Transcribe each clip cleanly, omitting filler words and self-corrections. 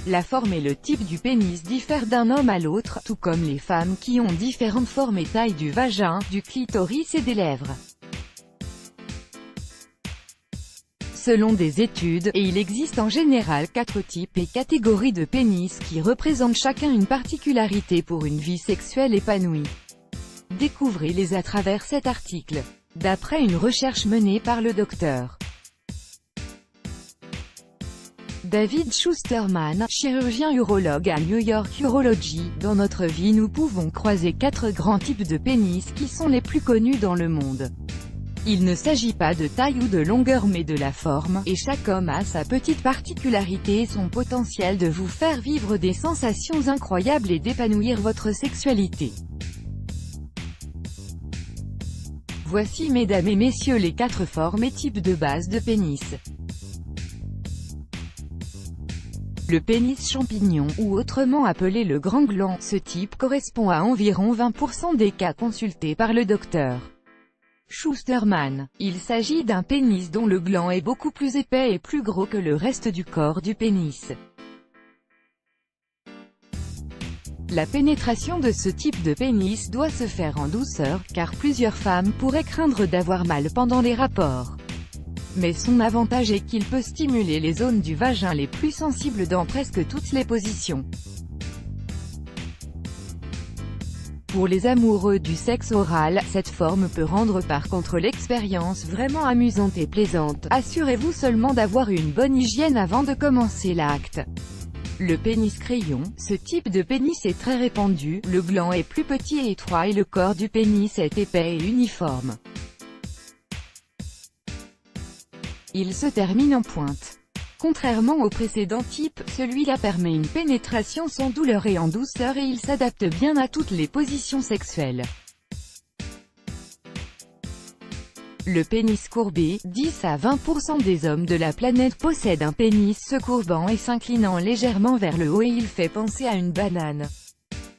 La forme et le type du pénis diffèrent d'un homme à l'autre, tout comme les femmes qui ont différentes formes et tailles du vagin, du clitoris et des lèvres. Selon des études, et il existe en général 4 types et catégories de pénis qui représentent chacun une particularité pour une vie sexuelle épanouie. Découvrez-les à travers cet article. D'après une recherche menée par le Dr. David Schusterman, chirurgien urologue à New York Urology, dans notre vie nous pouvons croiser 4 grands types de pénis qui sont les plus connus dans le monde. Il ne s'agit pas de taille ou de longueur mais de la forme, et chaque homme a sa petite particularité et son potentiel de vous faire vivre des sensations incroyables et d'épanouir votre sexualité. Voici mesdames et messieurs les 4 formes et types de base de pénis. Le pénis champignon, ou autrement appelé le grand gland, ce type correspond à environ 20% des cas consultés par le docteur Schusterman. Il s'agit d'un pénis dont le gland est beaucoup plus épais et plus gros que le reste du corps du pénis. La pénétration de ce type de pénis doit se faire en douceur, car plusieurs femmes pourraient craindre d'avoir mal pendant les rapports. Mais son avantage est qu'il peut stimuler les zones du vagin les plus sensibles dans presque toutes les positions. Pour les amoureux du sexe oral, cette forme peut rendre par contre l'expérience vraiment amusante et plaisante. Assurez-vous seulement d'avoir une bonne hygiène avant de commencer l'acte. Le pénis crayon, ce type de pénis est très répandu, le gland est plus petit et étroit et le corps du pénis est épais et uniforme. Il se termine en pointe. Contrairement au précédent type, celui-là permet une pénétration sans douleur et en douceur et il s'adapte bien à toutes les positions sexuelles. Le pénis courbé, 10 à 20% des hommes de la planète possèdent un pénis se courbant et s'inclinant légèrement vers le haut et il fait penser à une banane.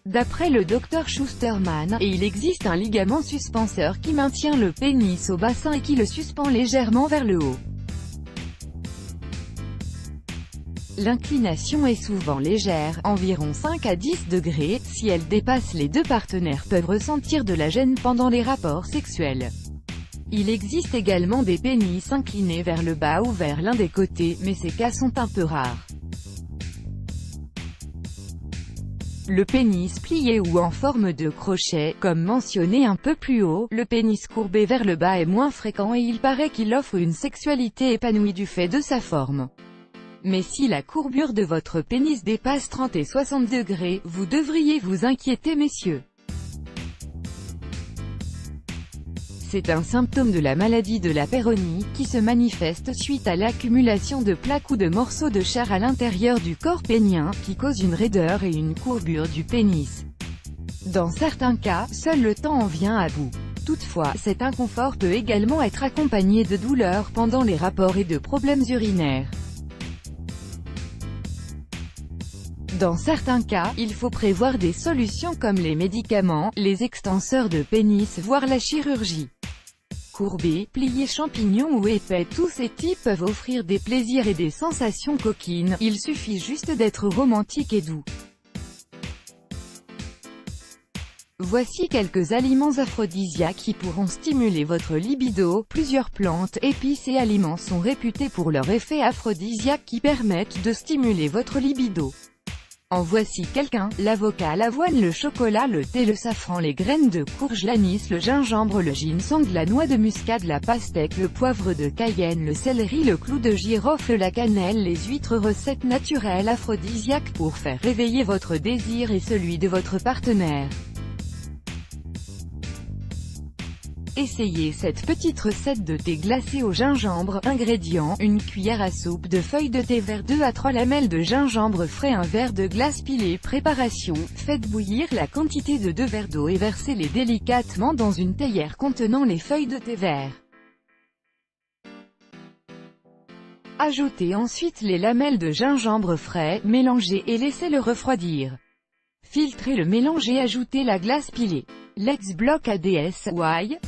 D'après le Dr Schusterman, et il existe un ligament suspenseur qui maintient le pénis au bassin et qui le suspend légèrement vers le haut. L'inclination est souvent légère, environ 5 à 10 degrés, si elle dépasse les deux partenaires peuvent ressentir de la gêne pendant les rapports sexuels. Il existe également des pénis inclinés vers le bas ou vers l'un des côtés, mais ces cas sont un peu rares. Le pénis plié ou en forme de crochet, comme mentionné un peu plus haut, le pénis courbé vers le bas est moins fréquent et il paraît qu'il offre une sexualité épanouie du fait de sa forme. Mais si la courbure de votre pénis dépasse 30 et 60 degrés, vous devriez vous inquiéter messieurs. C'est un symptôme de la maladie de la péronie, qui se manifeste suite à l'accumulation de plaques ou de morceaux de chair à l'intérieur du corps pénien, qui cause une raideur et une courbure du pénis. Dans certains cas, seul le temps en vient à bout. Toutefois, cet inconfort peut également être accompagné de douleurs pendant les rapports et de problèmes urinaires. Dans certains cas, il faut prévoir des solutions comme les médicaments, les extenseurs de pénis voire la chirurgie. Courbé, plié champignon ou épais, tous ces types peuvent offrir des plaisirs et des sensations coquines, il suffit juste d'être romantique et doux. Voici quelques aliments aphrodisiaques qui pourront stimuler votre libido. Plusieurs plantes, épices et aliments sont réputés pour leur effet aphrodisiaque qui permettent de stimuler votre libido. En voici quelques-uns: l'avocat, l'avoine, le chocolat, le thé, le safran, les graines de courge, l'anis, le gingembre, le ginseng, la noix de muscade, la pastèque, le poivre de Cayenne, le céleri, le clou de girofle, la cannelle, les huîtres. Recettes naturelles aphrodisiaques pour faire réveiller votre désir et celui de votre partenaire. Essayez cette petite recette de thé glacé au gingembre. Ingrédients: une cuillère à soupe de feuilles de thé vert, 2 à 3 lamelles de gingembre frais, un verre de glace pilée. Préparation: faites bouillir la quantité de 2 verres d'eau et versez-les délicatement dans une théière contenant les feuilles de thé vert. Ajoutez ensuite les lamelles de gingembre frais, mélangez et laissez-le refroidir. Filtrez le mélange et ajoutez la glace pilée. Let's block ADSY.